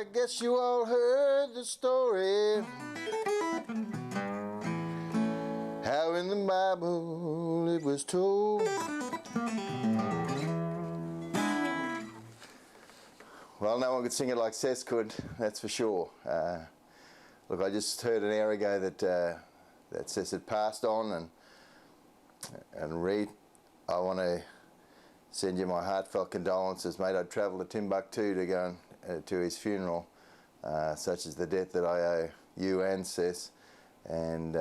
I guess you all heard the story, how in the Bible it was told. Well, no one could sing it like Seth could, that's for sure. Look, I just heard an hour ago that Seth had passed on, and Reed, I want to send you my heartfelt condolences, mate. I'd travelled to Timbuktu to go to his funeral, such as the debt that I owe you and Seth. And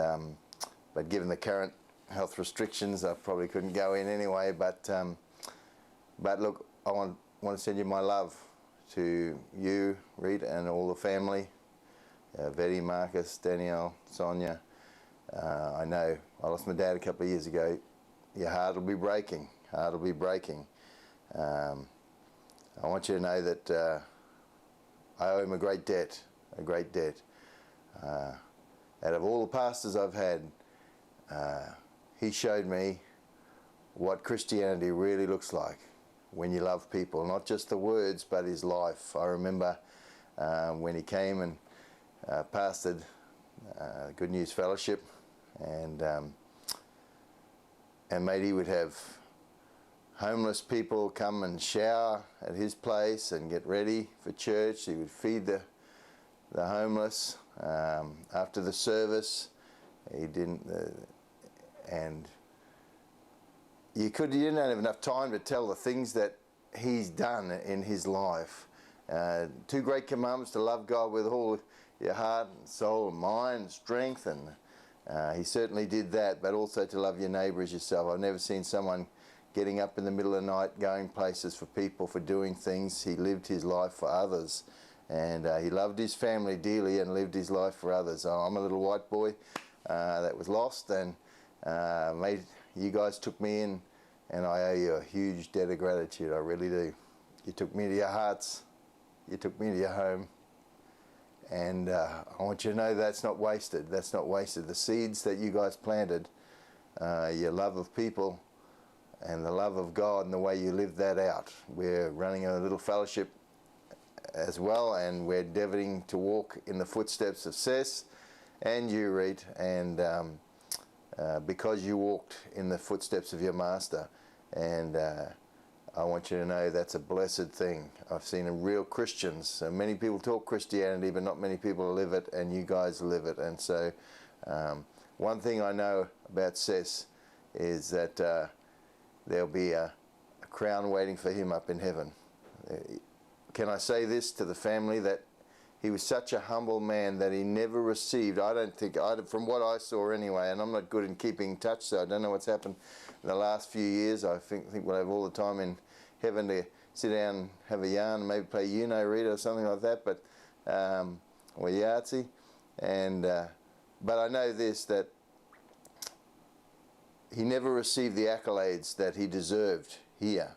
but given the current health restrictions, I probably couldn't go in anyway. But look, I want to send you my love to you, Reed, and all the family. Betty, Marcus, Danielle, Sonia. I know I lost my dad a couple of years ago. Your heart will be breaking. Heart will be breaking. I want you to know that I owe him a great debt. A great debt. Out of all the pastors I've had, he showed me what Christianity really looks like when you love people, not just the words but his life. I remember when he came and pastored Good News Fellowship, and mate, he would have homeless people come and shower at his place and get ready for church. He would feed the homeless after the service. He didn't, and you didn't have enough time to tell the things that he's done in his life. 2 great commandments: to love God with all your heart and soul and mind and strength, and he certainly did that, but also to love your neighbour as yourself. I've never seen someone getting up in the middle of the night, going places for people, for doing things. He lived his life for others, and he loved his family dearly and lived his life for others. I'm a little white boy that was lost, and mate, you guys took me in, and I owe you a huge debt of gratitude. I really do. You took me to your hearts, you took me to your home, and I want you to know that's not wasted. That's not wasted. The seeds that you guys planted, your love of people and the love of God, and the way you live that out. We're running a little fellowship as well, and we're endeavouring to walk in the footsteps of Seth and you, Reed, and because you walked in the footsteps of your master, and I want you to know that's a blessed thing. I've seen real Christians. Many people talk Christianity, but not many people live it, and you guys live it. And so one thing I know about Seth is that there'll be a crown waiting for him up in heaven. Can I say this to the family, that he was such a humble man that he never received, I don't think, from what I saw anyway, and I'm not good in keeping in touch, so I don't know what's happened in the last few years. I think we'll have all the time in heaven to sit down and have a yarn and maybe play Read or something like that, but or Yahtzee. And but I know this, that he never received the accolades that he deserved here.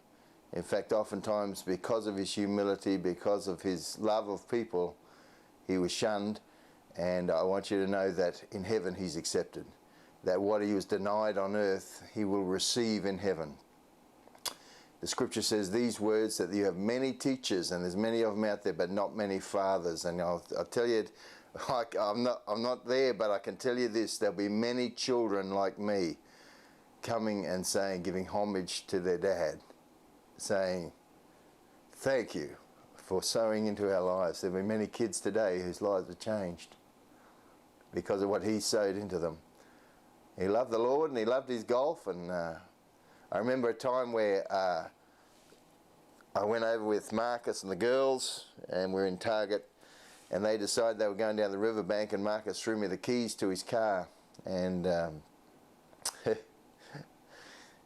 In fact, oftentimes, because of his humility, because of his love of people, he was shunned. And I want you to know that in heaven he's accepted. That what he was denied on earth, he will receive in heaven. The scripture says these words, that you have many teachers, and there's many of them out there, but not many fathers. And I'll tell you, I'm not there, but I can tell you this: there'll be many children like me coming and saying, giving homage to their dad, saying, thank you for sowing into our lives. There'll be many kids today whose lives have changed because of what he sowed into them. He loved the Lord, and he loved his golf, and I remember a time where I went over with Marcus and the girls, and we're in Target, and they decided they were going down the riverbank, and Marcus threw me the keys to his car, and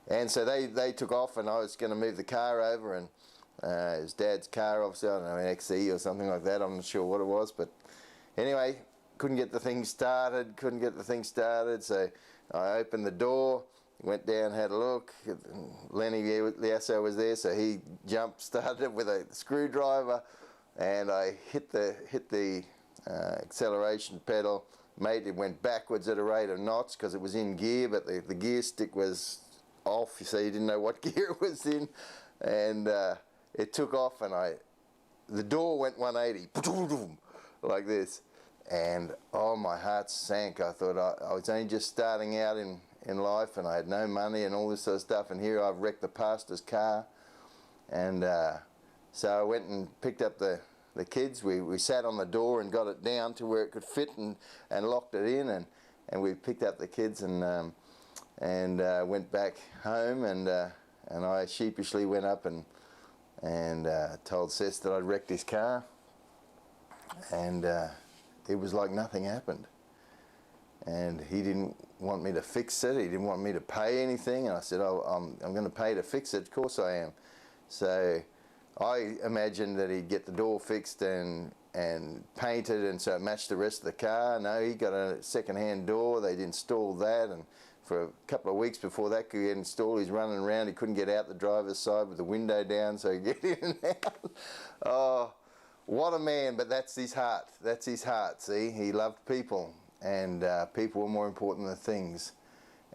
and so they took off, and I was going to move the car over, and his dad's car, obviously, I don't know, an XE or something like that, I'm not sure what it was, but anyway, couldn't get the thing started, so I opened the door, went down, had a look. Lenny Liasso was there, so he started it with a screwdriver, and I hit the acceleration pedal. Mate, it went backwards at a rate of knots because it was in gear, but the gear stick was off, so you didn't know what gear it was in, and it took off, and the door went 180, like this. And oh, my heart sank. I thought I was only just starting out in life, and I had no money and all this sort of stuff, and here I've wrecked the pastor's car. And so I went and picked up the kids. We sat on the door and got it down to where it could fit, and locked it in, and we picked up the kids and went back home, and I sheepishly went up and told Seth that I'd wrecked his car, and it was like nothing happened. And he didn't want me to fix it. He didn't want me to pay anything. And I said, oh, I'm going to pay to fix it. Of course I am. So I imagined that he'd get the door fixed and painted, and so it matched the rest of the car. No, he got a second-hand door. They'd installed that, and for a couple of weeks before that could get installed, he's running around. He couldn't get out the driver's side with the window down, so he'd get in and out. Oh, what a man, but that's his heart. That's his heart, see? He loved people, and people were more important than things.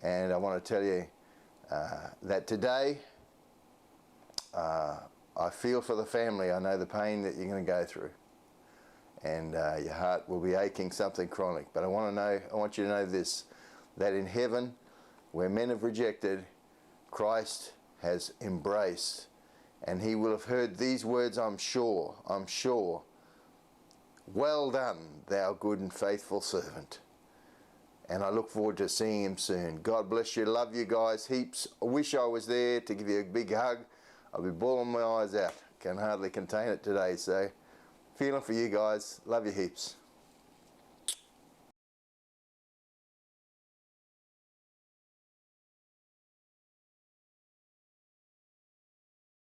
And I want to tell you that today, I feel for the family. I know the pain that you're going to go through, and your heart will be aching something chronic. But I want you to know this, that in heaven, where men have rejected, Christ has embraced, and he will have heard these words, I'm sure, well done, thou good and faithful servant. And I look forward to seeing him soon. God bless you. Love you guys heaps. I wish I was there to give you a big hug. I'll be bawling my eyes out. Can hardly contain it today. So feeling for you guys. Love you heaps.